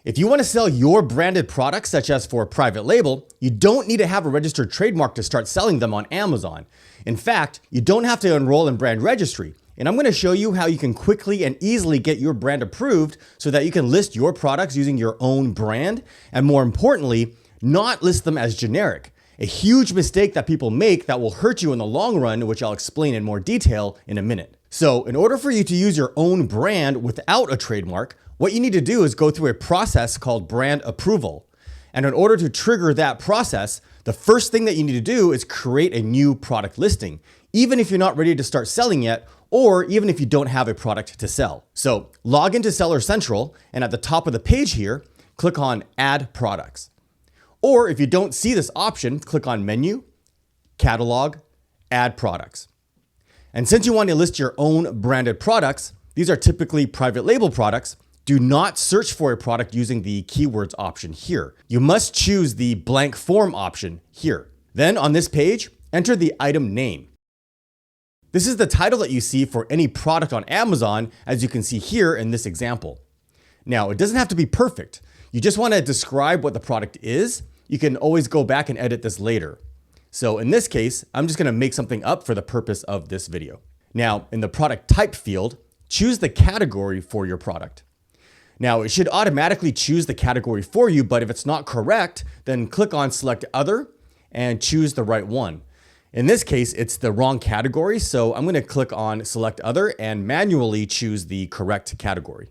If you want to sell your branded products, such as for a private label, you don't need to have a registered trademark to start selling them on Amazon. In fact, you don't have to enroll in brand registry. And I'm going to show you how you can quickly and easily get your brand approved so that you can list your products using your own brand, and more importantly, not list them as generic. A huge mistake that people make that will hurt you in the long run, which I'll explain in more detail in a minute. So in order for you to use your own brand without a trademark, what you need to do is go through a process called brand approval. And in order to trigger that process, the first thing that you need to do is create a new product listing, even if you're not ready to start selling yet, or even if you don't have a product to sell. So log into Seller Central, and at the top of the page here, click on Add Products. Or if you don't see this option, click on Menu, Catalog, Add Products. And since you want to list your own branded products, these are typically private label products, do not search for a product using the keywords option here. You must choose the blank form option here. Then on this page, enter the item name. This is the title that you see for any product on Amazon, as you can see here in this example. Now, it doesn't have to be perfect. You just want to describe what the product is. You can always go back and edit this later. So in this case, I'm just going to make something up for the purpose of this video. Now, in the product type field, choose the category for your product. Now, it should automatically choose the category for you, but if it's not correct, then click on Select Other and choose the right one. In this case, it's the wrong category, so I'm going to click on Select Other and manually choose the correct category.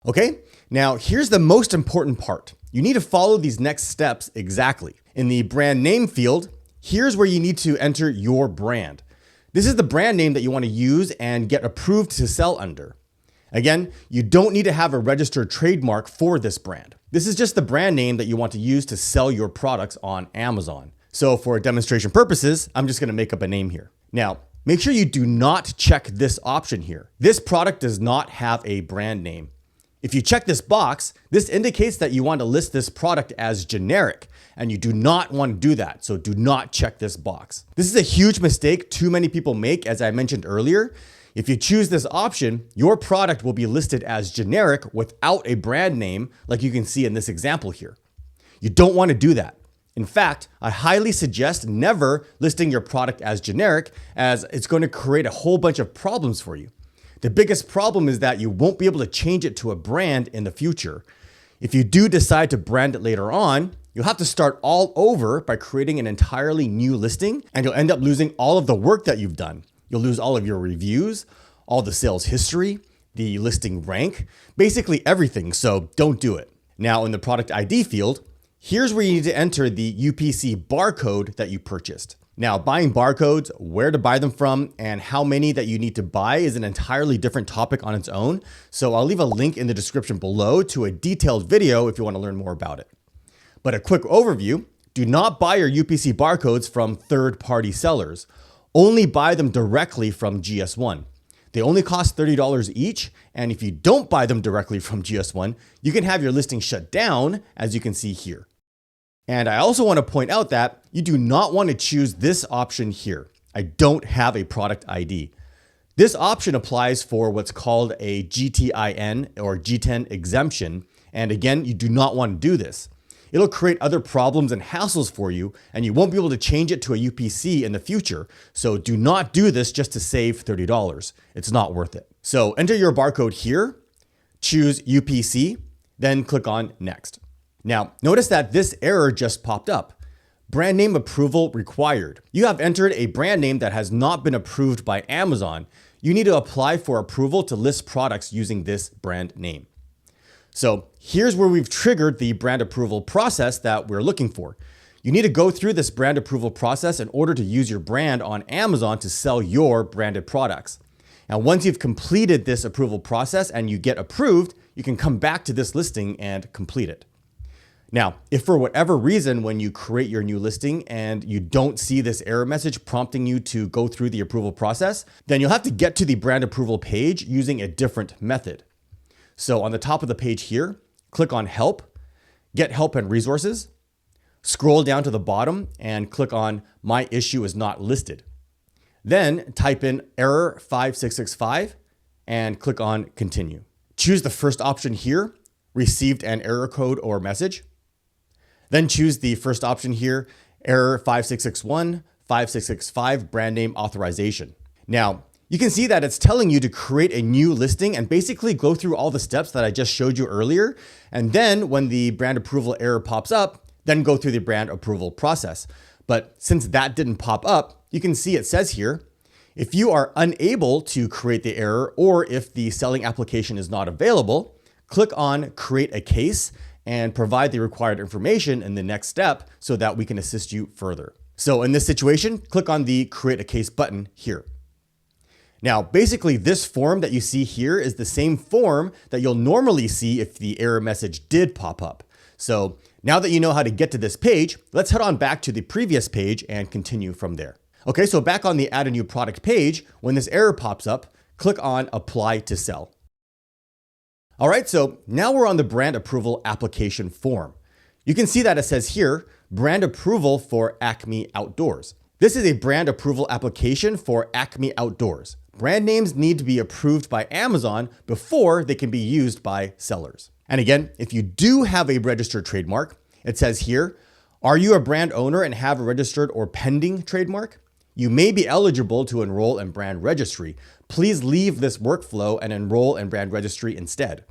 Okay, now here's the most important part. You need to follow these next steps exactly. In the brand name field, here's where you need to enter your brand. This is the brand name that you want to use and get approved to sell under. Again, you don't need to have a registered trademark for this brand. This is just the brand name that you want to use to sell your products on Amazon. So for demonstration purposes, I'm just going to make up a name here. Now, make sure you do not check this option here. This product does not have a brand name. If you check this box, this indicates that you want to list this product as generic, and you do not want to do that, so do not check this box. This is a huge mistake too many people make, as I mentioned earlier. If you choose this option, your product will be listed as generic without a brand name, like you can see in this example here. You don't want to do that. In fact, I highly suggest never listing your product as generic, as it's going to create a whole bunch of problems for you. The biggest problem is that you won't be able to change it to a brand in the future. If you do decide to brand it later on, you'll have to start all over by creating an entirely new listing, and you'll end up losing all of the work that you've done. You'll lose all of your reviews, all the sales history, the listing rank, basically everything, so don't do it. Now in the product ID field, here's where you need to enter the UPC barcode that you purchased. Now, buying barcodes, where to buy them from, and how many that you need to buy is an entirely different topic on its own. So I'll leave a link in the description below to a detailed video if you want to learn more about it. But a quick overview, do not buy your UPC barcodes from third-party sellers. Only buy them directly from GS1. They only cost $30 each, and if you don't buy them directly from GS1, you can have your listing shut down, as you can see here. And I also want to point out that you do not want to choose this option here. I don't have a product ID. This option applies for what's called a GTIN or G10 exemption. And again, you do not want to do this. It'll create other problems and hassles for you, and you won't be able to change it to a UPC in the future. So do not do this just to save $30. It's not worth it. So enter your barcode here, choose UPC, then click on Next. Now, notice that this error just popped up. Brand name approval required. You have entered a brand name that has not been approved by Amazon. You need to apply for approval to list products using this brand name. So here's where we've triggered the brand approval process that we're looking for. You need to go through this brand approval process in order to use your brand on Amazon to sell your branded products. Now, once you've completed this approval process and you get approved, you can come back to this listing and complete it. Now, if for whatever reason, when you create your new listing and you don't see this error message prompting you to go through the approval process, then you'll have to get to the brand approval page using a different method. So on the top of the page here, click on Help, Get Help and Resources, scroll down to the bottom and click on My Issue is Not Listed. Then type in error 5665 and click on Continue. Choose the first option here, received an error code or message. Then choose the first option here, error 5661, 5665 brand name authorization. Now, you can see that it's telling you to create a new listing and basically go through all the steps that I just showed you earlier. And then when the brand approval error pops up, then go through the brand approval process. But since that didn't pop up, you can see it says here, if you are unable to create the error or if the selling application is not available, click on create a case and provide the required information in the next step so that we can assist you further. So in this situation, click on the create a case button here. Now, basically this form that you see here is the same form that you'll normally see if the error message did pop up. So now that you know how to get to this page, let's head on back to the previous page and continue from there. Okay, so back on the add a new product page, when this error pops up, click on apply to sell. All right, so now we're on the brand approval application form. You can see that it says here, brand approval for Acme Outdoors. This is a brand approval application for Acme Outdoors. Brand names need to be approved by Amazon before they can be used by sellers. And again, if you do have a registered trademark, it says here, are you a brand owner and have a registered or pending trademark? You may be eligible to enroll in brand registry. Please leave this workflow and enroll in brand registry instead.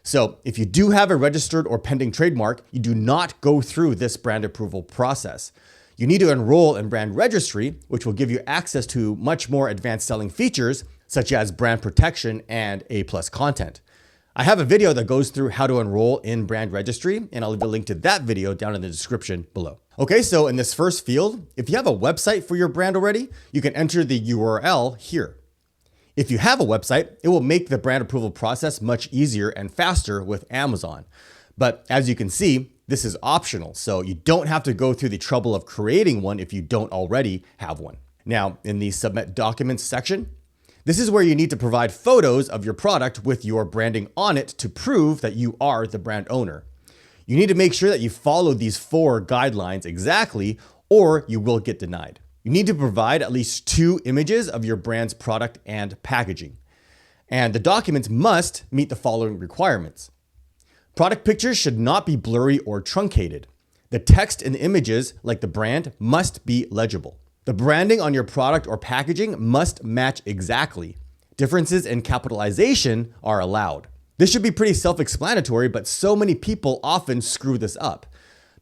So if you do have a registered or pending trademark, you do not go through this brand approval process. You need to enroll in brand registry, which will give you access to much more advanced selling features, such as brand protection and A+ content. I have a video that goes through how to enroll in brand registry, and I'll leave a link to that video down in the description below. Okay, so in this first field, if you have a website for your brand already, you can enter the URL here. If you have a website, it will make the brand approval process much easier and faster with Amazon. But as you can see, this is optional, so you don't have to go through the trouble of creating one if you don't already have one. Now, in the Submit Documents section, this is where you need to provide photos of your product with your branding on it to prove that you are the brand owner. You need to make sure that you follow these 4 guidelines exactly, or you will get denied. You need to provide at least 2 images of your brand's product and packaging. And the documents must meet the following requirements. Product pictures should not be blurry or truncated. The text in the images, like the brand, must be legible. The branding on your product or packaging must match exactly. Differences in capitalization are allowed. This should be pretty self-explanatory, but so many people often screw this up.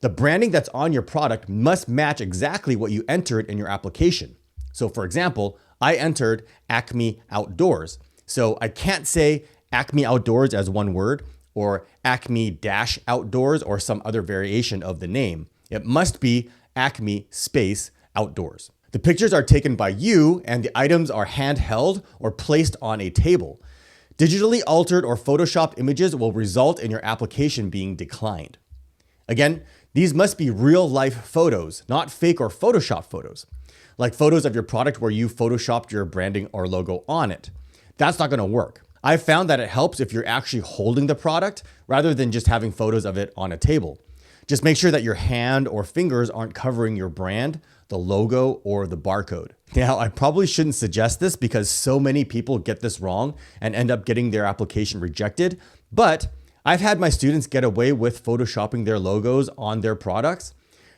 The branding that's on your product must match exactly what you entered in your application. So for example, I entered Acme Outdoors. So I can't say Acme Outdoors as one word or Acme-Outdoors or some other variation of the name. It must be Acme space Outdoors. The pictures are taken by you and the items are handheld or placed on a table. Digitally altered or photoshopped images will result in your application being declined. Again, these must be real life photos, not fake or Photoshop photos, like photos of your product where you photoshopped your branding or logo on it. That's not going to work. I've found that it helps if you're actually holding the product rather than just having photos of it on a table. Just make sure that your hand or fingers aren't covering your brand, the logo, or the barcode. Now, I probably shouldn't suggest this because so many people get this wrong and end up getting their application rejected, but I've had my students get away with photoshopping their logos on their products.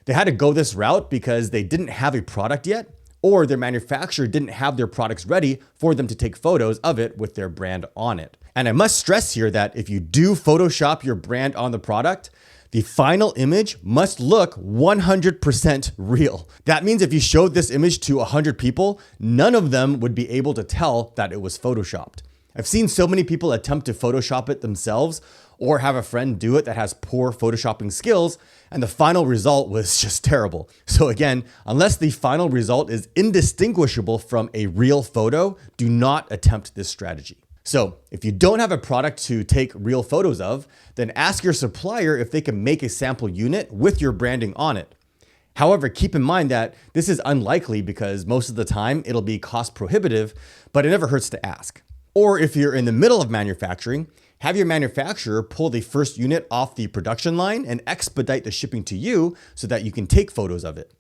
They had to go this route because they didn't have a product yet, or their manufacturer didn't have their products ready for them to take photos of it with their brand on it. And I must stress here that if you do Photoshop your brand on the product, the final image must look 100% real. That means if you showed this image to 100 people, none of them would be able to tell that it was Photoshopped. I've seen so many people attempt to Photoshop it themselves or have a friend do it that has poor Photoshopping skills, and the final result was just terrible. So again, unless the final result is indistinguishable from a real photo, do not attempt this strategy. So if you don't have a product to take real photos of, then ask your supplier if they can make a sample unit with your branding on it. However, keep in mind that this is unlikely because most of the time it'll be cost prohibitive, but it never hurts to ask. Or if you're in the middle of manufacturing, have your manufacturer pull the first unit off the production line and expedite the shipping to you so that you can take photos of it.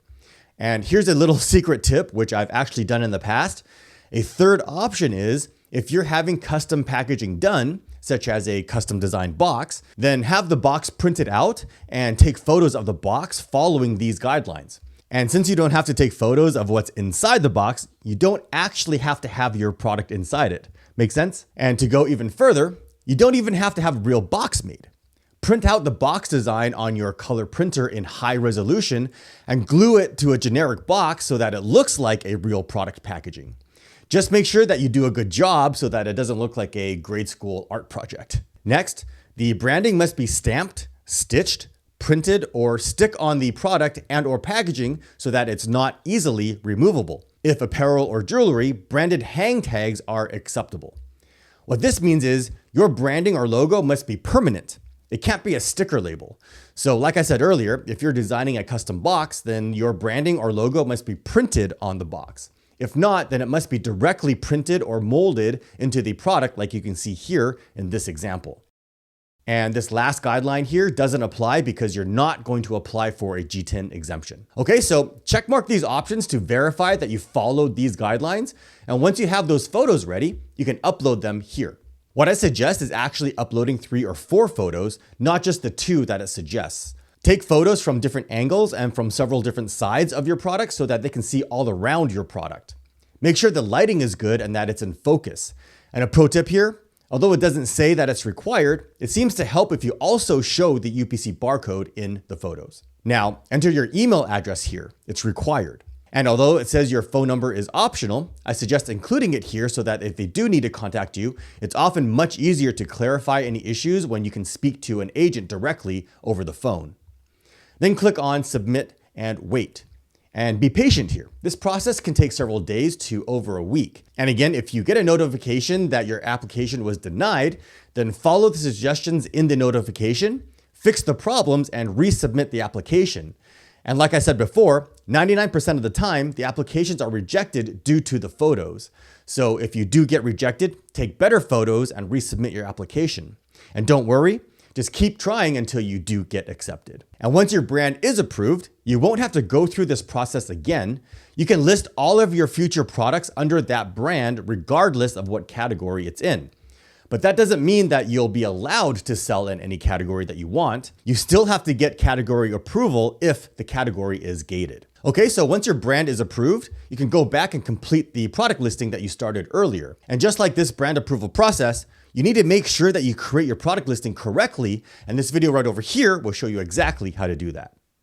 And here's a little secret tip, which I've actually done in the past. A third option is if you're having custom packaging done, such as a custom designed box, then have the box printed out and take photos of the box following these guidelines. And since you don't have to take photos of what's inside the box, you don't actually have to have your product inside it. Make sense? And to go even further, you don't even have to have a real box made. Print out the box design on your color printer in high resolution and glue it to a generic box so that it looks like a real product packaging. Just make sure that you do a good job so that it doesn't look like a grade school art project. Next, the branding must be stamped, stitched, printed, or stick on the product and or packaging so that it's not easily removable. If apparel or jewelry, branded hang tags are acceptable. What this means is your branding or logo must be permanent. It can't be a sticker label. So like I said earlier, if you're designing a custom box, then your branding or logo must be printed on the box. If not, then it must be directly printed or molded into the product like you can see here in this example. And this last guideline here doesn't apply because you're not going to apply for a G10 exemption. Okay, so checkmark these options to verify that you followed these guidelines. And once you have those photos ready, you can upload them here. What I suggest is actually uploading 3 or 4 photos, not just the 2 that it suggests. Take photos from different angles and from several different sides of your product so that they can see all around your product. Make sure the lighting is good and that it's in focus. And a pro tip here, although it doesn't say that it's required, it seems to help if you also show the UPC barcode in the photos. Now, enter your email address here. It's required. And although it says your phone number is optional, I suggest including it here so that if they do need to contact you, it's often much easier to clarify any issues when you can speak to an agent directly over the phone. Then click on Submit and wait. And be patient here. This process can take several days to over a week. And again, if you get a notification that your application was denied, then follow the suggestions in the notification, fix the problems, and resubmit the application. And like I said before, 99% of the time, the applications are rejected due to the photos. So if you do get rejected, take better photos and resubmit your application. And don't worry, just keep trying until you do get accepted. And once your brand is approved, you won't have to go through this process again. You can list all of your future products under that brand regardless of what category it's in. But that doesn't mean that you'll be allowed to sell in any category that you want. You still have to get category approval if the category is gated. Okay, so once your brand is approved, you can go back and complete the product listing that you started earlier. And just like this brand approval process, you need to make sure that you create your product listing correctly, and this video right over here will show you exactly how to do that.